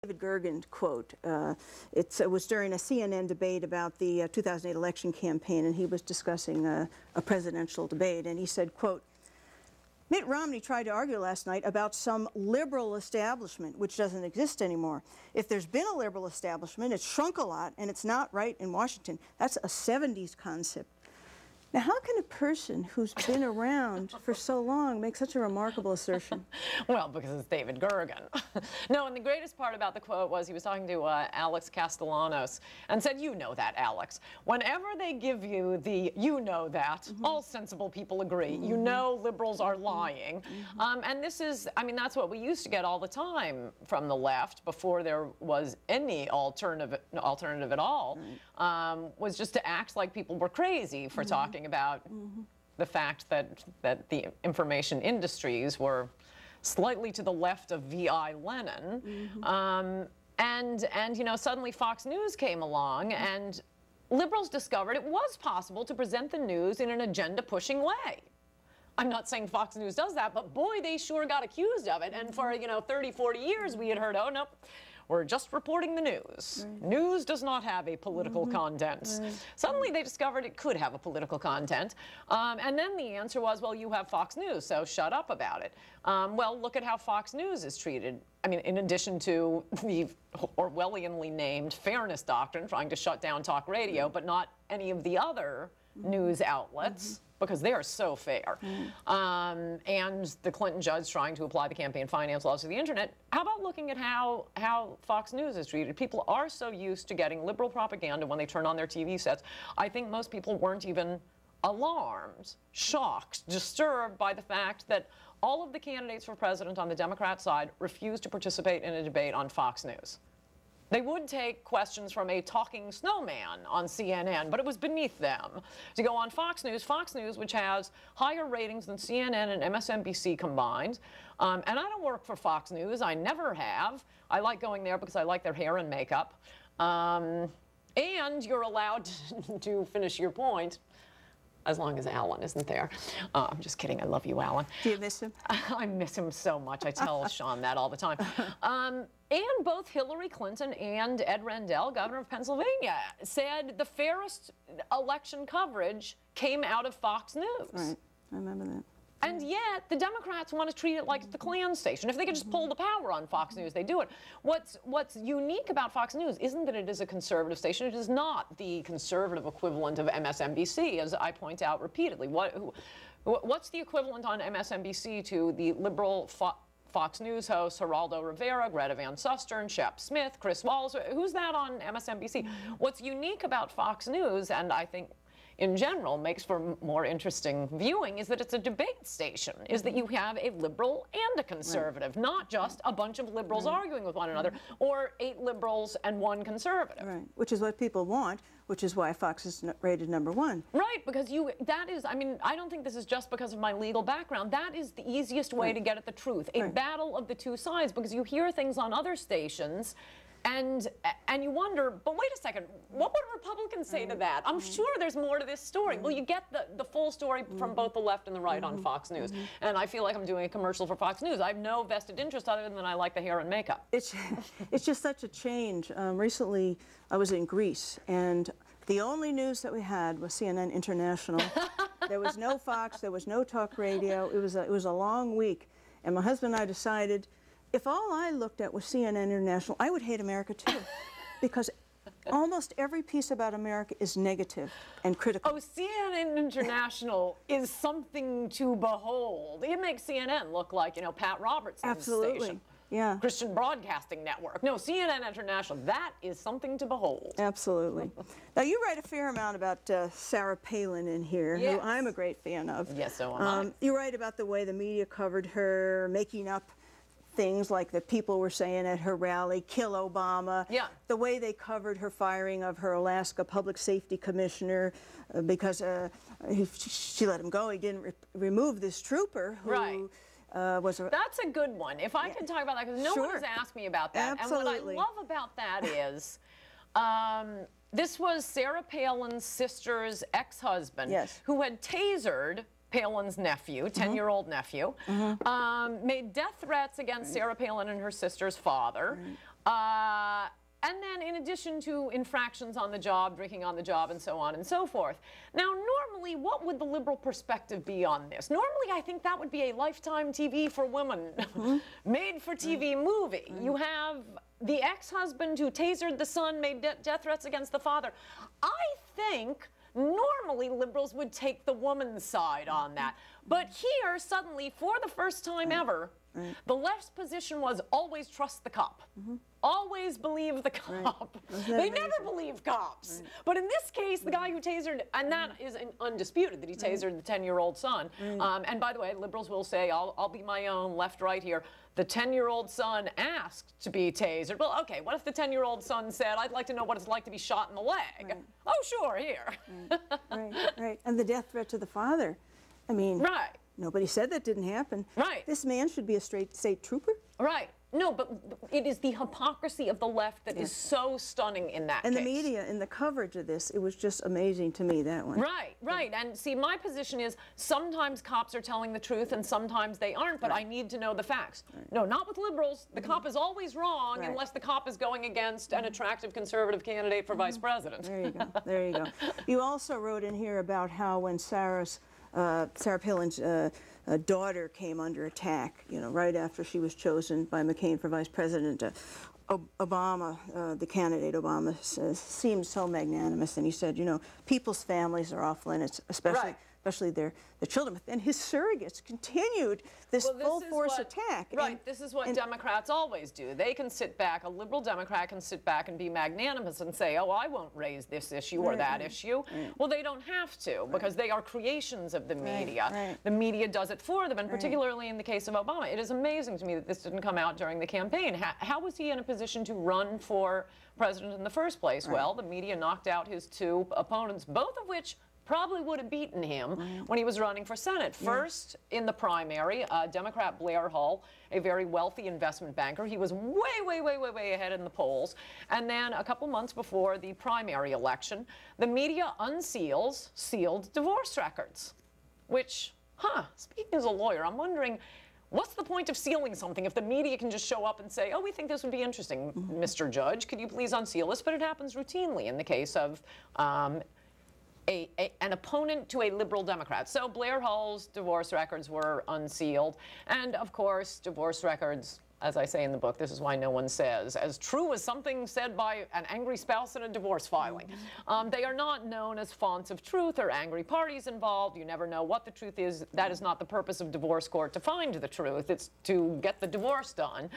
David Gergen quote. It was during a CNN debate about the 2008 election campaign, and he was discussing a presidential debate, and he said, quote, Mitt Romney tried to argue last night about some liberal establishment, which doesn't exist anymore. If there's been a liberal establishment, it's shrunk a lot, and it's not right in Washington. That's a 70s concept. Now, how can a person who's been around for so long make such a remarkable assertion? Well, because it's David Gergen. No, and the greatest part about the quote was he was talking to Alex Castellanos and said, you know that, Alex. Whenever they give you the you know that, all sensible people agree. You know liberals are lying. And this is, I mean, that's what we used to get all the time from the left before there was any alternative at all, was just to act like people were crazy for talking about the fact that the information industries were slightly to the left of V.I. Lenin. And you know, suddenly Fox News came along, and liberals discovered it was possible to present the news in an agenda-pushing way. I'm not saying Fox News does that, but boy, they sure got accused of it. And for, you know, 30, 40 years, we had heard, oh, nope, we're just reporting the news. News does not have a political content. Suddenly they discovered it could have a political content. And then the answer was, well, you have Fox News, so shut up about it. Well, look at how Fox News is treated. I mean, in addition to the Orwellianly named fairness doctrine, trying to shut down talk radio, but not any of the other news outlets, because they are so fair. And the Clinton judge trying to apply the campaign finance laws to the internet. How about looking at how Fox News is treated? People are so used to getting liberal propaganda when they turn on their TV sets. I think most people weren't even alarmed, shocked, disturbed by the fact that all of the candidates for president on the Democrat side refused to participate in a debate on Fox News. They would take questions from a talking snowman on CNN, but it was beneath them to go on Fox News, which has higher ratings than CNN and MSNBC combined. And I don't work for Fox News. I never have. I like going there because I like their hair and makeup. And you're allowed to finish your point as long as Alan isn't there. I'm just kidding. I love you, Alan. Do you miss him? I miss him so much. I tell Sean that all the time. And both Hillary Clinton and Ed Rendell, governor of Pennsylvania, said the fairest election coverage came out of Fox News. Right. I remember that. And yet, the Democrats want to treat it like the Klan station. If they could just pull the power on Fox News, they do it. What's unique about Fox News isn't that it is a conservative station. It is not the conservative equivalent of MSNBC, as I point out repeatedly. What's the equivalent on MSNBC to the liberal Fox News hosts Geraldo Rivera, Greta Van Susteren, Shep Smith, Chris Wallace? Who's that on MSNBC? What's unique about Fox News, and I think in general makes for more interesting viewing, is that it's a debate station, is that you have a liberal and a conservative, not just a bunch of liberals arguing with one another, or 8 liberals and 1 conservative. Right, which is what people want, which is why Fox is rated #1. Right, because that is, I mean, I don't think this is just because of my legal background. That is the easiest way to get at the truth, a battle of the two sides, because you hear things on other stations and you wonder, but wait a second, what would Republicans say to that? I'm sure there's more to this story. Well, you get the full story from both the left and the right on Fox News. And I feel like I'm doing a commercial for Fox News. I have no vested interest other than I like the hair and makeup. It's just such a change. Recently, I was in Greece, and the only news that we had was CNN International. There was no Fox, there was no talk radio. It was a long week. And my husband and I decided, if all I looked at was CNN International, I would hate America too, because almost every piece about America is negative and critical. Oh, CNN International is something to behold. It makes CNN look like, you know, Pat Robertson's station. Yeah. Christian Broadcasting Network. No, CNN International, that is something to behold. Absolutely. Now, you write a fair amount about Sarah Palin in here, who I'm a great fan of. Yes, so am I. You write about the way the media covered her, making up things like that people were saying at her rally, kill Obama. Yeah. The way they covered her firing of her Alaska Public Safety Commissioner because she let him go. He didn't remove this trooper who was a... That's a good one. If I could talk about that, because no one has asked me about that. Absolutely. And what I love about that is this was Sarah Palin's sister's ex-husband who had tasered Palin's nephew, 10-year-old nephew, made death threats against Sarah Palin and her sister's father, And then in addition to infractions on the job, drinking on the job, and so on and so forth. Now, normally, what would the liberal perspective be on this? Normally, I think that would be a Lifetime TV for women, made-for-TV movie. You have the ex-husband who tasered the son, made death threats against the father. I think normally liberals would take the woman's side on that. But here, suddenly, for the first time ever, the left's position was always trust the cop. Always believe the cop. They never believe cops. But in this case, the guy who tasered, and that is undisputed, that he tasered the 10-year-old son. And by the way, liberals will say, I'll be my own left-right here. The 10-year-old son asked to be tasered. Well, okay, what if the 10-year-old son said, I'd like to know what it's like to be shot in the leg? Oh, sure, here. Right. And the death threat to the father. I mean, nobody said that didn't happen. This man should be a straight state trooper. No, but it is the hypocrisy of the left that is so stunning in that case. And the media, in the coverage of this, it was just amazing to me, that one. Right. And see, my position is sometimes cops are telling the truth and sometimes they aren't, but I need to know the facts. No, not with liberals. The cop is always wrong unless the cop is going against an attractive conservative candidate for vice president. There you go. There you go. You also wrote in here about how when Sarah Palin's daughter came under attack, right after she was chosen by McCain for vice president. Obama, the candidate Obama, seemed so magnanimous, and he said, people's families are off limits, especially their children. But then his surrogates continued this full-force attack. This is what Democrats always do. They can sit back, a liberal Democrat can sit back and be magnanimous and say, oh, I won't raise this issue or that issue. Well, they don't have to, because they are creations of the media. The media does it for them, and particularly in the case of Obama. It is amazing to me that this didn't come out during the campaign. How was he in a position to run for president in the first place? Well, the media knocked out his two opponents, both of which probably would have beaten him when he was running for Senate. First, in the primary, Democrat Blair Hull, a very wealthy investment banker. He was way ahead in the polls. And then a couple months before the primary election, the media sealed divorce records, which, speaking as a lawyer, I'm wondering, what's the point of sealing something if the media can just show up and say, oh, we think this would be interesting, Mr. Judge, could you please unseal this? But it happens routinely in the case of an opponent to a liberal Democrat. So Blair Hull's divorce records were unsealed. And of course, divorce records, as I say in the book, this is why no one says, as true as something said by an angry spouse in a divorce filing. They are not known as fonts of truth or angry parties involved. You never know what the truth is. That is not the purpose of divorce court, to find the truth. It's to get the divorce done.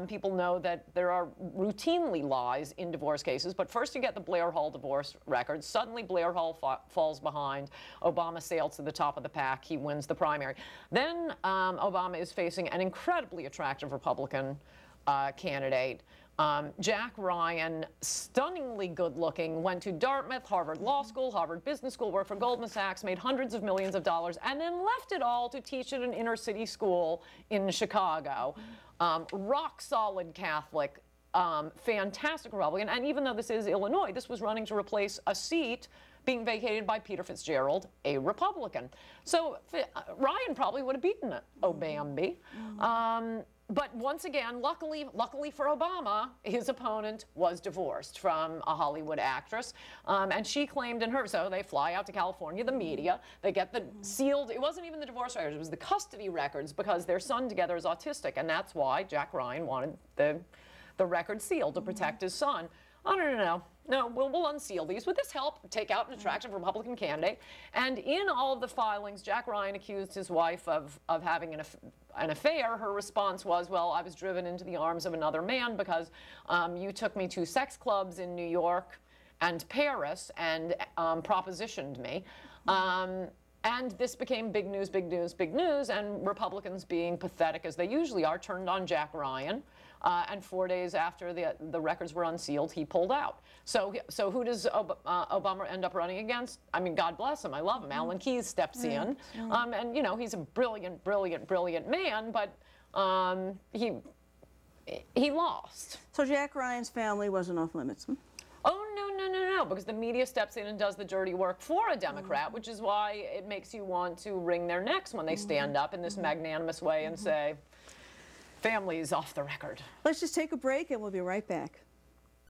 People know that there are routinely lies in divorce cases, but first you get the Blair Hull divorce records. Suddenly Blair Hull falls behind. Obama sails to the top of the pack. He wins the primary. Then Obama is facing an incredibly attractive Republican candidate. Jack Ryan, stunningly good-looking, went to Dartmouth, Harvard Law School, Harvard Business School, worked for Goldman Sachs, made hundreds of millions of dollars, and then left it all to teach at an inner-city school in Chicago. Rock-solid Catholic, fantastic Republican, and even though this is Illinois, this was running to replace a seat being vacated by Peter Fitzgerald, a Republican. So Ryan probably would have beaten Obambi. But once again, luckily for Obama, his opponent was divorced from a Hollywood actress. And she claimed in her, so they fly out to California, the media, they get the sealed, it wasn't even the divorce records, it was the custody records, because their son together is autistic. And that's why Jack Ryan wanted the record sealed, to protect his son. Oh, no, we'll unseal these. With this help, take out an attractive Republican candidate. And in all of the filings, Jack Ryan accused his wife of having an affair. Her response was, well, I was driven into the arms of another man because you took me to sex clubs in New York and Paris and propositioned me. And this became big news, and Republicans, being pathetic as they usually are, turned on Jack Ryan. And 4 days after the records were unsealed, he pulled out. So who does Obama end up running against? I mean, God bless him. I love him. Alan Keyes steps in. And, he's a brilliant man, but he lost. So Jack Ryan's family wasn't off limits. Oh, no, because the media steps in and does the dirty work for a Democrat, which is why it makes you want to wring their necks when they stand up in this magnanimous way and say, Families off the record. Let's just take a break and we'll be right back.